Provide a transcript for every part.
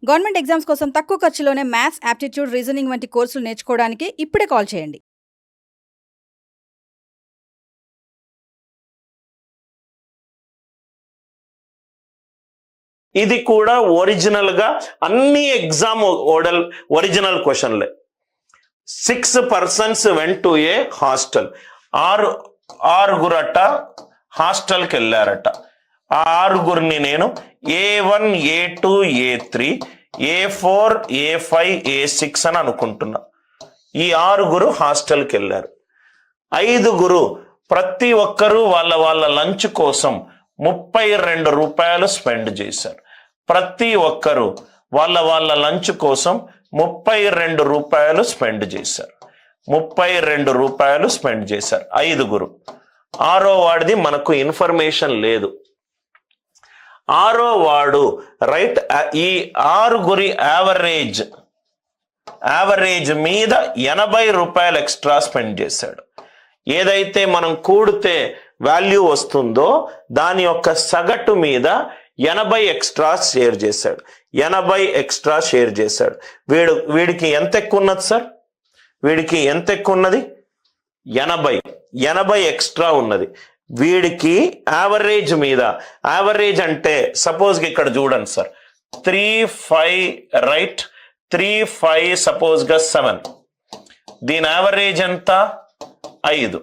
Government exams కోసం తక్కువ ఖర్చులోనే maths, aptitude, reasoning వంటి కోర్సులు నేర్చుకోవడానికి ఇప్పుడే కాల్ చేయండి. ఇది కూడా ఒరిజినల్ గా అన్ని ఎగ్జామ్ ఒరిజినల్ క్వశ్చన్లే. 6 persons went to a hostel. ఆరుగురట హాస్టల్కి వెళ్ళారట. ఆ ఆరుగురిని నేను A1, A2, A3, A4, A5, A6 అని అనుకుంటున్నా. ఈ ఆరుగురు హాస్టల్కి వెళ్ళారు. 5గురు ప్రతి ఒక్కరూ వాళ్ళ లంచ్ కోసం 32 రూపాయలు స్పెండ్ చేశారు. ప్రతి ఒక్కరూ వాళ్ళ లంచ్ కోసం 32 రూపాయలు స్పెండ్ చేశారు. 32 రూపాయలు స్పెండ్ చేశారు 5గురు. ఆరో వాడిది మనకు ఇన్ఫర్మేషన్ లేదు. ఆరో వాడు రైట్ ఈ ఆరుగురి యావరేజ్ మీద 80 రూపాయలు ఎక్స్ట్రా స్పెండ్ చేశాడు. ఏదైతే మనం కూడితే వాల్యూ వస్తుందో దాని యొక్క సగటు మీద 80 ఎక్స్ట్రా షేర్ చేశాడు. 80 ఎక్స్ట్రా షేర్ చేశాడు. వీడికి ఎంత ఎక్కువ ఉన్నది సార్? వీడికి ఎంత ఎక్కువ ఉన్నది? 80 ఎక్స్ట్రా ఉన్నది. వీడికి యావరేజ్ మీద, యావరేజ్ అంటే సపోజ్ ఇక్కడ చూడండి సార్, 3, 5 రైట్, 3, 5 సపోజ్ గా 7. దీని యావరేజ్ ఎంత? 5.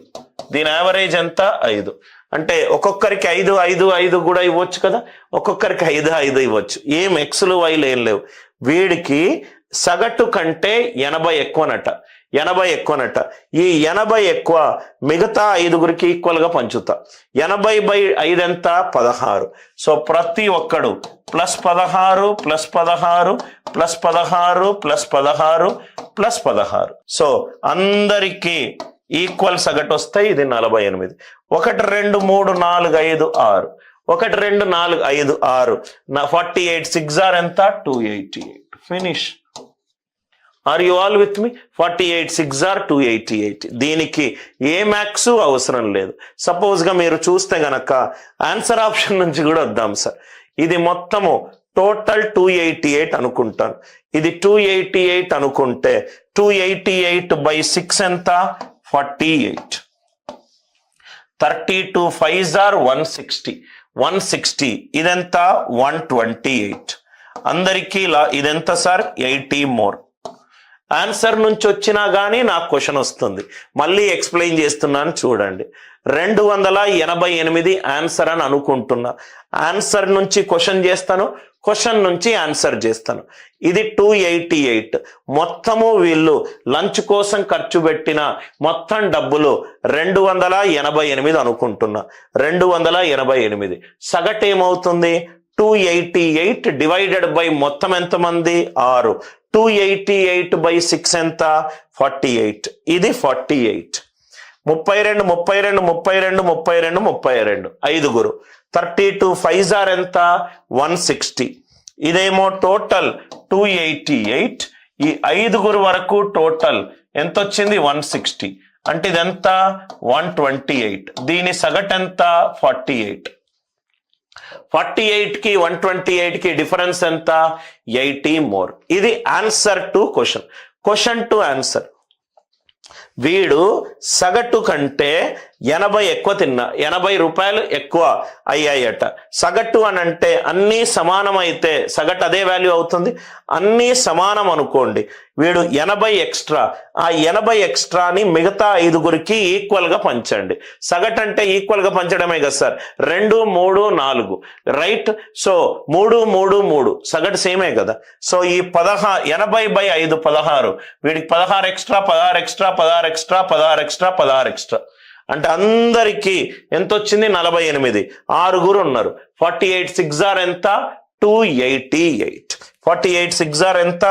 దీని యావరేజ్ ఎంత? 5. అంటే ఒక్కొక్కరికి 5 కూడా ఇవ్వచ్చు కదా, ఒక్కొక్కరికి 5 ఇవ్వచ్చు. ఏం ఎక్స్లు వైలు ఏం లేవు. వీడికి సగటు కంటే 80 ఎక్కువనట. ఈ 80 ఎక్కువ మిగతా 5గురికి ఈక్వల్గా పంచుతా. 80/5 ఎంత? 16. సో ప్రతి ఒక్కడు +16 +16 +16 +16 +16. సో అందరికీ ఈక్వల్ సగటు వస్తాయి. ఇది 48. 1 2 3 4 5 6. 1 2 4 5 6. 48 6 ఆర్ ఎంత? 288. Finish. Are you all with me? 48 6 are 288. దీనికి ఏ మ్యాథ్స్ అవసరం లేదు. సపోజ్ గా మీరు చూస్తే గనక ఆన్సర్ ఆప్షన్ నుంచి కూడా వద్దాం సార్. ఇది మొత్తము టోటల్ 288 అనుకుంటాను. ఇది 288 అనుకుంటే 288/6 ఎంత? 48. 32 5s are 160. ఇదెంత? 128. అందరికీ ఇదెంత సార్? 80 మోర్. ఆన్సర్ నుంచి వచ్చినా కానీ నాకు క్వశ్చన్ వస్తుంది. మళ్ళీ ఎక్స్ప్లెయిన్ చేస్తున్నాను చూడండి. 288 ఆన్సర్ అని అనుకుంటున్నా. ఆన్సర్ నుంచి క్వశ్చన్ చేస్తాను, క్వశ్చన్ నుంచి ఆన్సర్ చేస్తాను. ఇది 288. మొత్తము వీళ్ళు లంచ్ కోసం ఖర్చు పెట్టిన మొత్తం డబ్బులు 288 అనుకుంటున్నా. 288 సగటు ఏమవుతుంది? 288 డివైడెడ్ బై మొత్తం ఎంతమంది? 6. 288/6 ఎంత? 48. ఇది 48. 32 5గురు. 32 5s are ఎంత? 160. ఇదేమో టోటల్ 288. ఈ 5గురు వరకు టోటల్ ఎంత వచ్చింది? 160. అంటే ఇదెంత? 128. దీని సగటు ఎంత? 48. 48కి 128కి డిఫరెన్స్ ఎంత? 80 మోర్. ఇది answer to question to answer. వీడు సగటు కంటే 80 ఎక్కువ తిన్నా, 80 రూపాయలు ఎక్కువ అయ్యాయట. సగటు అని అంటే అన్నీ సమానం అయితే సగటు అదే వాల్యూ అవుతుంది. అన్నీ సమానం అనుకోండి. వీడు 80 ఎక్స్ట్రా, ఆ 80 ఎక్స్ట్రాని మిగతా 5గురికి ఈక్వల్గా పంచండి. సగటు అంటే ఈక్వల్గా పంచడమే కదా సార్. 2 3 4 రైట్. సో 3 3 3 సగటు సేమే కదా. సో ఈ 80/5 16. వీడికి 16 extra, 16 extra, 16 extra, 16 extra, 16 extra. అంటే అందరికీ ఎంత వచ్చింది? 48. 6గురు ఉన్నారు. 48 6 ఆర్ ఎంత? 288. 48 6 ఆర్ ఎంత?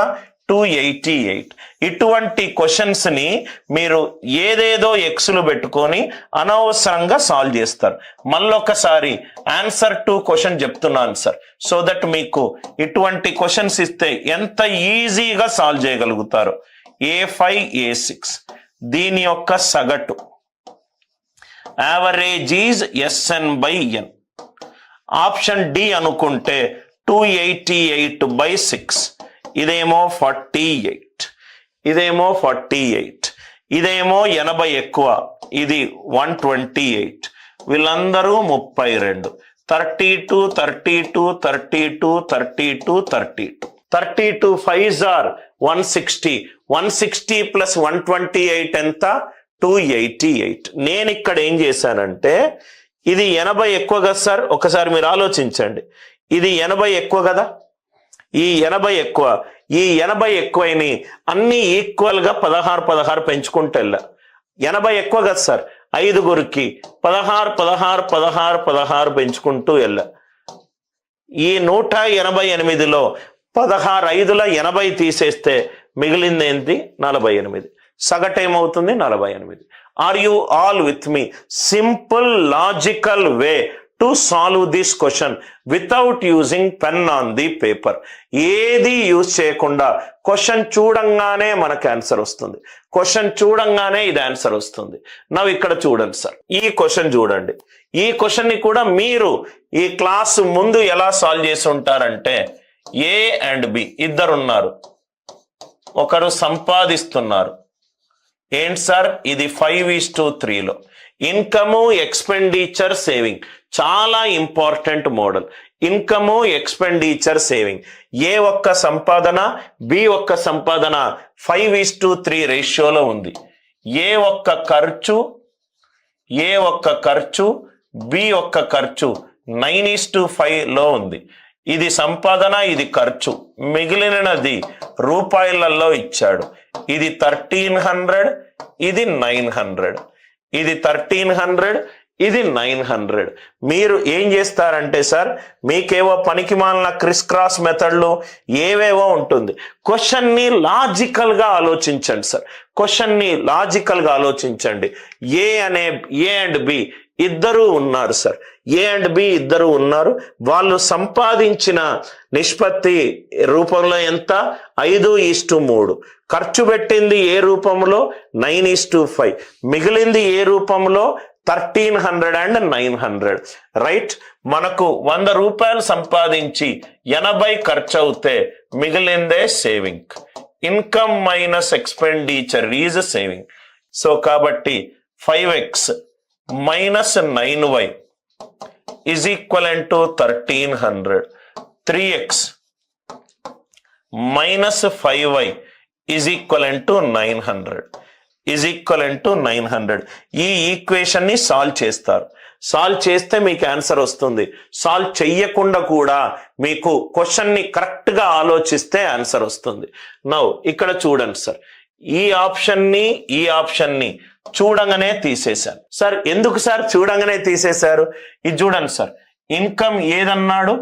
288. ఇటువంటి క్వశ్చన్స్ ని మీరు ఏదేదో ఎక్స్లు పెట్టుకొని అనవసరంగా సాల్వ్ చేస్తారు. మళ్ళొకసారి ఆన్సర్ టు క్వశ్చన్ చెప్తున్నాను సార్, సో దట్ మీకు ఇటువంటి క్వశ్చన్స్ ఇస్తే ఎంత ఈజీగా సాల్వ్ చేయగలుగుతారు. A5 A6 దీని యొక్క సగటు average is SN/N. Option D అనుకుంటే 288/6. ఇదేమో 48, ఇదేమో 48, ఇదేమో 80 ఎక్కువ, ఇది 128, వీళ్ళందరూ 32, 32, 32, 32, 32, 32, 32 5s are 160, 160 ప్లస్ 128 ఎంత? 288. నేను ఇక్కడ ఏం చేశానంటే, ఇది 80 ఎక్కువ కదా సార్, ఒకసారి మీరు ఆలోచించండి, ఇది 80 ఎక్కువ కదా, ఈ 80 ఎక్కువ, ఈ 80 ఎక్కువైన అన్ని ఈక్వల్ గా 16 16 పెంచుకుంటూ వెళ్ళా. 80 ఎక్కువ కదా సార్, 5గురికి 16 16 16 16 పెంచుకుంటూ వెళ్ళా. ఈ 188లో 16 5ల 80 తీసేస్తే మిగిలింది ఏంటి? 48. సగటు ఏమవుతుంది? 48. Are you all with me? Simple logical way to solve this question without using pen on the paper. ఏది యూజ్ చేయకుండా క్వశ్చన్ చూడంగానే మనకు ఆన్సర్ వస్తుంది, క్వశ్చన్ చూడంగానే ఇది ఆన్సర్ వస్తుంది. నవ్వు ఇక్కడ చూడండి సార్, ఈ క్వశ్చన్ చూడండి. ఈ క్వశ్చన్ ని కూడా మీరు ఈ క్లాస్ ముందు ఎలా సాల్వ్ చేసి ఉంటారంటే, ఏ అండ్ బి ఇద్దరున్నారు, ఒకరు సంపాదిస్తున్నారు. ఏంటి సార్? ఇది 5:3లో ఇన్కము ఎక్స్పెండిచర్ సేవింగ్. చాలా important model. Income expenditure saving. ఏ ఒక్క సంపాదన బి ఒక్క సంపాదన 5:3 రేషియోలో ఉంది. ఏ ఒక్క ఖర్చు బి ఒక్క ఖర్చు 9:5లో ఉంది. ఇది సంపాదన, ఇది ఖర్చు, మిగిలినది రూపాయలలో ఇచ్చాడు. ఇది 1300, ఇది 900, ఇది 1300, ఇది 900. మీరు ఏం చేస్తారంటే సార్, మీకేవో పనికి మాలిన క్రిస్ క్రాస్ మెథడ్లు ఏవేవో ఉంటుంది. క్వశ్చన్ని లాజికల్ గా ఆలోచించండి సార్, క్వశ్చన్ని లాజికల్ గా ఆలోచించండి. ఏ అండ్ బి ఇద్దరు ఉన్నారు సార్, ఏ అండ్ బి ఇద్దరు ఉన్నారు. వాళ్ళు సంపాదించిన నిష్పత్తి రూపంలో ఎంత? 5:3. ఖర్చు పెట్టింది ఏ రూపంలో? 9:5. మిగిలింది ఏ రూపంలో? 1300 and 900. రైట్. మనకు 100 రూపాయలు సంపాదించి 80 ఖర్చు అవుతే మిగిలిందే saving. Income minus expenditure is saving. So కాబట్టి 5x minus 9y is equivalent to 1300. 3x minus 5y is equivalent to 900. Is equivalent to 900. ఈ ఈక్వేషన్ ని సాల్వ్ చేస్తారు. సాల్వ్ చేస్తే మీకు ఆన్సర్ వస్తుంది. సాల్వ్ చెయ్యకుండా కూడా మీకు క్వశ్చన్ ని కరెక్ట్ గా ఆలోచిస్తే ఆన్సర్ వస్తుంది. నౌ ఇక్కడ చూడండి సార్, ఈ ఆప్షన్ ని చూడంగానే తీసేశారు సార్. ఎందుకు సార్ చూడంగానే తీసేశారు? ఇది చూడండి సార్, ఇన్కమ్ ఏదన్నాడు?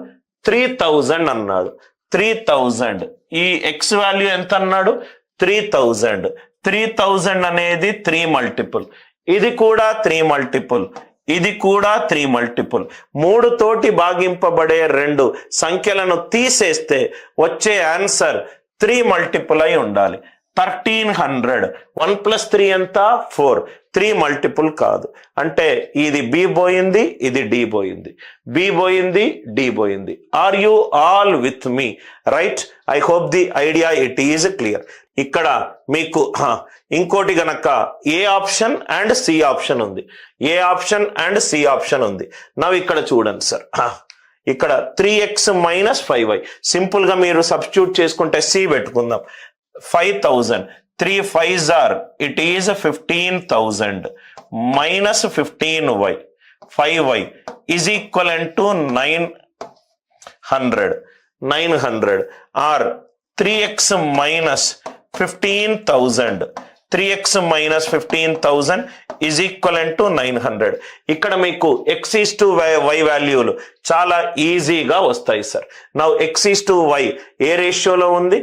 3000 అన్నాడు. 3000. ఈ ఎక్స్ వాల్యూ ఎంత అన్నాడు? 3000. 3000 అనేది 3 మల్టిపుల్, ఇది కూడా 3 మల్టిపుల్, ఇది కూడా 3 మల్టిపుల్. 3 తోటి భాగింపబడే 2 సంఖ్యలను తీసేస్తే వచ్చే ఆన్సర్ 3 మల్టిపుల్ అయి ఉండాలి. 1300. 1 + 3 ఎంత? 4. 3 మల్టిపుల్ కాదు. అంటే ఇది బి పోయింది, ఇది డి పోయింది, బి పోయింది, డి పోయింది. Are you all with me? Right. I hope the idea it is clear. ఇక్కడ మీకు ఇంకోటి గనక A option and C option ఉంది, A option and C option ఉంది. నవ్వు ఇక్కడ చూడండి సార్, ఇక్కడ 3x మైనస్ 5y సింపుల్ గా మీరు సబ్స్టిట్యూట్ చేసుకుంటే సి పెట్టుకుందాం. 5000. 3 5s are, it is 15,000 minus 15y 5y is equivalent to 900 or 3x minus 15,000. 3x minus 15,000 is equivalent to 900. ఇక్కడ మీకు x:y వాల్యూలు చాలా ఈజీగా వస్తాయి సార్. నౌ x:y ఏ రేషియోలో ఉంది?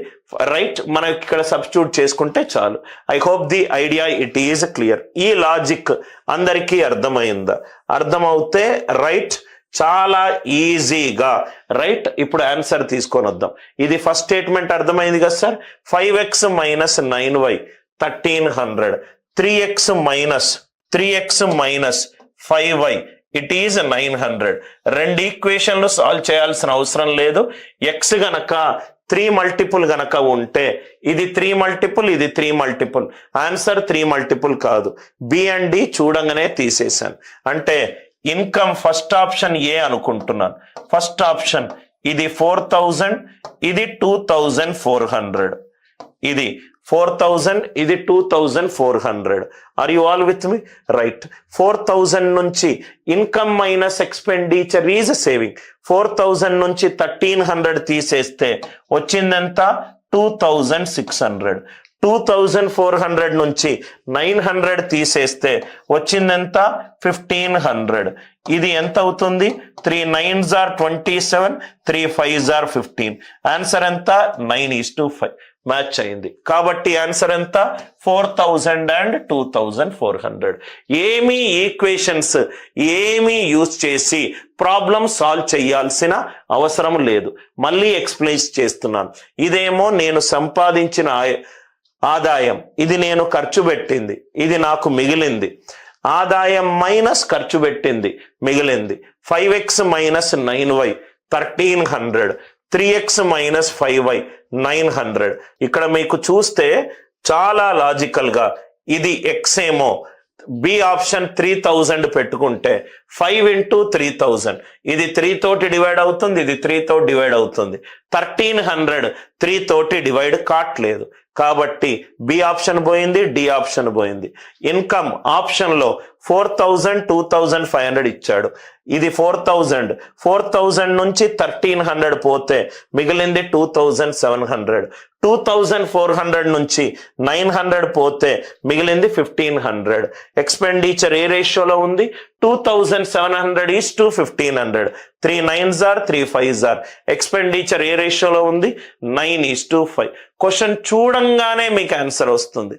రైట్. మనం ఇక్కడ సబ్స్టిట్యూట్ చేసుకుంటే చాలు. I hope the idea it is clear. ఈ లాజిక్ అందరికీ అర్థమైందా? అర్థమవుతే రైట్, చాలా ఈజీగా రైట్. ఇప్పుడు ఆన్సర్ తీసుకొని వద్దాం. ఇది ఫస్ట్ స్టేట్మెంట్ అర్థమైంది కదా sir. 5x minus 9y 1300. 3x minus 5y it is 900. 2 ఈక్వేషన్లు సాల్వ్ చేయాల్సిన అవసరం లేదు. ఎక్స్ గనక 3 మల్టిపుల్ గనక ఉంటే ఇది 3 మల్టిపుల్, ఇది 3 మల్టిపుల్, ఆన్సర్ 3 మల్టిపుల్ కాదు. బి అండ్ డి చూడంగానే తీసేశాను. అంటే ఇన్కమ్ ఫస్ట్ ఆప్షన్ ఏ అనుకుంటున్నాను. ఫస్ట్ ఆప్షన్ ఇది 4000, ఇది 2400, ఇది 4000, ఇది 2400. Are you all with me? Right. 4000 నుంచి income minus expenditure is saving. 4000 నుంచి 1300 తీసేస్తే వచ్చిందంతా 2600. 2400 నుంచి 900 తీసేస్తే వచ్చిందంత 1500. ఇది ఎంత అవుతుంది? 3 9s are 27, 3 5s are 15. Answer ఎంత? 9:5 మ్యాచ్ అయింది. కాబట్టి ఆన్సర్ ఎంత? 4000 and 2400. ఏమీ ఈక్వేషన్స్ ఏమీ యూజ్ చేసి ప్రాబ్లం సాల్వ్ చేయాల్సిన అవసరం లేదు. మళ్ళీ ఎక్స్ప్లెయిన్ చేస్తున్నాను. ఇదేమో నేను సంపాదించిన ఆదాయం, ఇది నేను ఖర్చు పెట్టింది, ఇది నాకు మిగిలింది. ఆదాయం మైనస్ ఖర్చు పెట్టింది మిగిలింది. 5x minus 9y 1300, 3x minus 5y 900. ఇక్కడ మీకు చూస్తే చాలా లాజికల్ గా ఇది x ఏమో బి ఆప్షన్ 3000 పెట్టుకుంటే 5 into 3000, ఇది 3 తోటి డివైడ్ అవుతుంది, ఇది 3 తోటి డివైడ్ అవుతుంది. 1300 3 తోటి డివైడ్ కావట్లేదు. కాబట్టి బి ఆప్షన్ పోయింది, డి ఆప్షన్ పోయింది. ఇన్కమ్ ఆప్షన్ లో 4000, 2500 ఇచ్చాడు. ఇది 4000. 4000 నుంచి 1300 పోతే మిగిలింది 2700. 2400 నుంచి 900 పోతే మిగిలింది 1500. ఎక్స్పెండిచర్ ఏ రేషియోలో ఉంది? 2700 is to 1500. 3 9s are 3 5s are. Expenditure ఏ రేషియోలో ఉంది? 9:5. క్వశ్చన్ చూడంగానే మీకు ఆన్సర్ వస్తుంది.